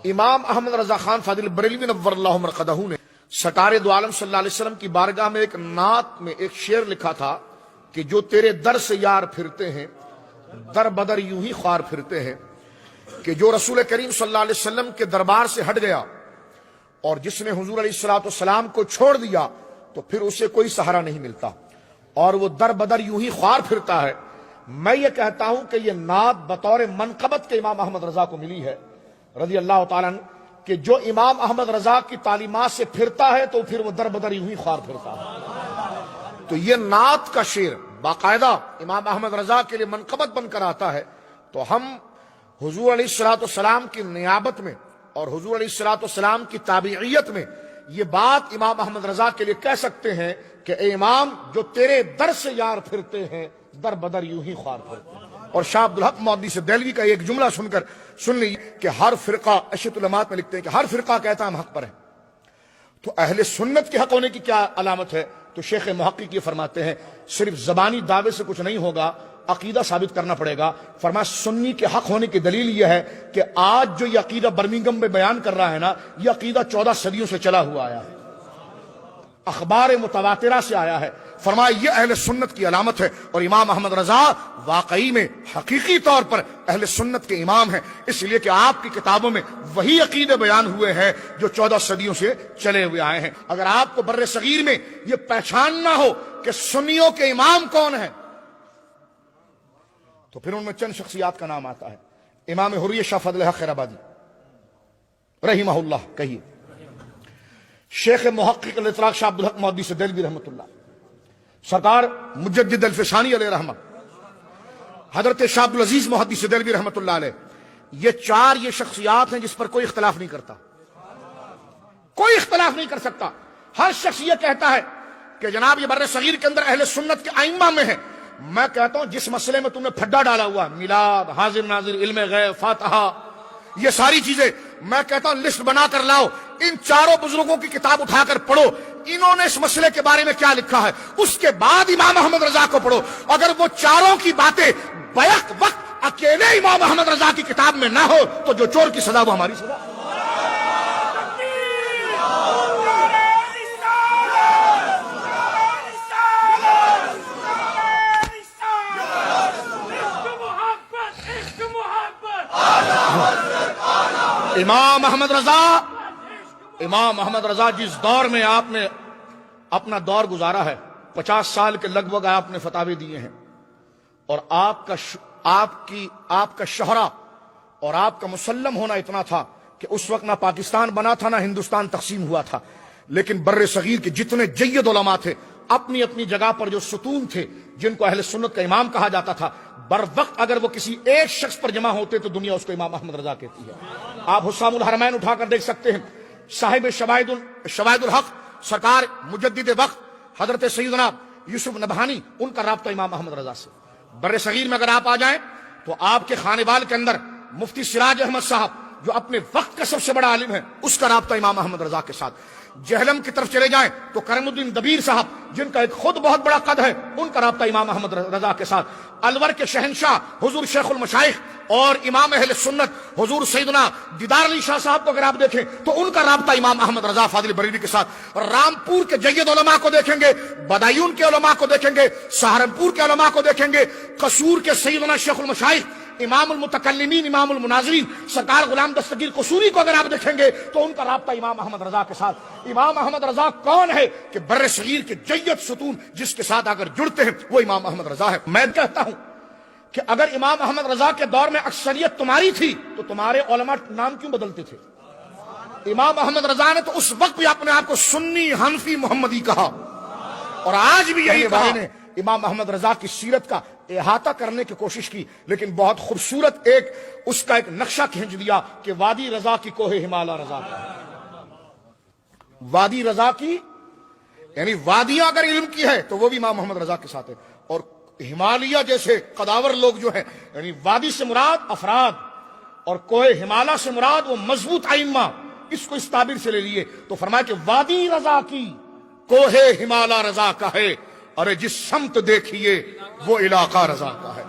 امام احمد رضا خان فاضل بریلوی نور اللہ مرقدہ نے سرکار دو عالم صلی اللہ علیہ وسلم کی بارگاہ میں ایک نعت میں ایک شعر لکھا تھا کہ جو تیرے در سے یار پھرتے ہیں در بدر یوں ہی خوار پھرتے ہیں، کہ جو رسول کریم صلی اللہ علیہ وسلم کے دربار سے ہٹ گیا اور جس نے حضور علیہ السلام کو چھوڑ دیا تو پھر اسے کوئی سہارا نہیں ملتا اور وہ در بدر یوں ہی خوار پھرتا ہے۔ میں یہ کہتا ہوں کہ یہ نعت بطور منقبت کے امام احمد رضا کو ملی ہے رضی اللہ تعالیٰ عنہ، کہ جو امام احمد رضا کی تعلیمات سے پھرتا ہے تو پھر وہ در بدر یوں ہی خوار پھرتا ہے۔ تو یہ نعت کا شعر باقاعدہ امام احمد رضا کے لیے منقبت بن کر آتا ہے، تو ہم حضور علیہ السلام کی نیابت میں اور حضور علیہ السلام کی تابعیت میں یہ بات امام احمد رضا کے لیے کہہ سکتے ہیں کہ اے امام، جو تیرے در سے یار پھرتے ہیں در بدر یوں ہی خوار پھرتے ہیں۔ اور شاہ عبدالحق محدث دہلوی کا ایک جملہ سن کر سن لیجیے کہ ہر فرقہ، اشرت علامات میں لکھتے ہیں کہ ہر فرقہ کہتا ہے ہم حق پر ہیں، تو اہل سنت کے حق ہونے کی کیا علامت ہے؟ تو شیخ محقق یہ فرماتے ہیں صرف زبانی دعوے سے کچھ نہیں ہوگا، عقیدہ ثابت کرنا پڑے گا۔ فرمایا سنی کے حق ہونے کی دلیل یہ ہے کہ آج جو یہ عقیدہ برمنگھم میں بیان کر رہا ہے نا، یہ عقیدہ 14 صدیوں سے چلا ہوا آیا ہے، اخبار متواترہ سے آیا ہے۔ فرمایا یہ اہل سنت کی علامت ہے، اور امام احمد رضا واقعی میں حقیقی طور پر اہل سنت کے امام ہیں، اس لیے کہ آپ کی کتابوں میں وہی عقیدے بیان ہوئے ہیں جو 14 صدیوں سے چلے ہوئے آئے ہیں۔ اگر آپ کو بر صغیر میں یہ پہچاننا ہو کہ سنیوں کے امام کون ہیں تو پھر ان میں چند شخصیات کا نام آتا ہے۔ امام حریہ شاہ فضل حق خیرآبادی رحمہ اللہ کہیے، شیخ محقق الاطلاق شاہ عبدالحق محدث دہلوی رحمۃ اللہ، سرکار مجدد الفسانی علیہ رحمہ، حضرت شاہ عبدالعزیز محدث دہلوی رحمۃ اللہ علیہ، یہ چار یہ شخصیات ہیں جس پر کوئی اختلاف نہیں کرتا، کوئی اختلاف نہیں کر سکتا۔ ہر شخص یہ کہتا ہے کہ جناب یہ بر صغیر کے اندر اہل سنت کے ائمہ میں ہے۔ میں کہتا ہوں جس مسئلے میں تم نے پھڈا ڈالا ہوا، میلاد، حاضر ناظر، علم غیب، فاتحہ، یہ ساری چیزیں، میں کہتا ہوں لسٹ بنا کر لاؤ، ان چاروں بزرگوں کی کتاب اٹھا کر پڑھو، انہوں نے اس مسئلے کے بارے میں کیا لکھا ہے، اس کے بعد امام احمد رضا کو پڑھو۔ اگر وہ چاروں کی باتیں بیک وقت اکیلے امام احمد رضا کی کتاب میں نہ ہو تو جو چور کی سزا وہ ہماری سزا۔ امام احمد رضا جس دور میں آپ نے اپنا دور گزارا ہے، 50 سال کے لگ بھگ آپ نے فتاوے دیے ہیں، اور آپ کا شہرہ اور آپ کا مسلم ہونا اتنا تھا کہ اس وقت نہ پاکستان بنا تھا نہ ہندوستان تقسیم ہوا تھا، لیکن بر صغیر کے جتنے جید علماء تھے اپنی اپنی جگہ پر جو ستون تھے جن کو اہل سنت کا امام کہا جاتا تھا، بر وقت اگر وہ کسی ایک شخص پر جمع ہوتے تو دنیا اس کو امام احمد رضا کہتی ہے۔ آپ حسام الحرمین اٹھا کر دیکھ سکتے ہیں، صاحب شواہد الحق سرکار مجدد وقت حضرت سیدنا یوسف نبہانی، ان کا رابطہ امام احمد رضا سے۔ بر صغیر میں اگر آپ آ جائیں تو آپ کے خانے بال کے اندر مفتی سراج احمد صاحب جو اپنے وقت کا سب سے بڑا عالم ہے، اس کا رابطہ امام احمد رضا کے ساتھ۔ جہلم کی طرف چلے جائیں تو کرم الدین دبیر صاحب جن کا ایک خود بہت بڑا قد ہے، ان کا رابطہ امام احمد رضا کے ساتھ۔ الور کے شہنشاہ حضور شیخ المشائخ اور امام اہل سنت حضور سیدنا دیدار علی شاہ صاحب کو اگر آپ دیکھیں تو ان کا رابطہ امام احمد رضا فاضل بریلوی کے ساتھ۔ رامپور کے جید علماء کو دیکھیں گے، بدایون کے علماء کو دیکھیں گے، سہارنپور کے علماء کو دیکھیں گے، قصور کے سیدنا شیخ المشائخ، امام المتکلمین، امام المناظرین سرکار غلام دستگیر قصوری کو اگر آپ دیکھیں گے تو ان کا رابطہ امام احمد رضا کے ساتھ۔ امام احمد رضا کون ہے کہ بر صغیر کے جید ستون جس کے ساتھ اگر جڑتے ہیں وہ امام احمد رضا ہے۔ میں کہتا ہوں کہ اگر امام احمد رضا کے دور میں اکثریت تمہاری تھی تو تمہارے علماء نام کیوں بدلتے تھے؟ امام احمد رضا نے تو اس وقت بھی اپنے آپ کو سنی حنفی محمدی کہا، اور آج بھی یہی کہا نے امام احمد رضا کی سیرت کا احاطہ کرنے کی کوشش کی، لیکن بہت خوبصورت اس کا ایک نقشہ کھینچ دیا کہ وادی رضا کی کوہ ہمالا رضا کا، وادی رضا کی یعنی وادیاں اگر علم کی ہے تو وہ بھی امام محمد رضا کے ساتھ ہے، اور ہمالیہ جیسے قداور لوگ جو ہیں، یعنی وادی سے مراد افراد اور کوہ ہمالا سے مراد وہ مضبوط ائمہ، اس کو اس تعبیر سے لے لیے تو فرمایا کہ وادی رضا کی کوہ ہمالا رضا کا ہے، ارے جس سمت دیکھیے وہ علاقہ رضا کا ہے۔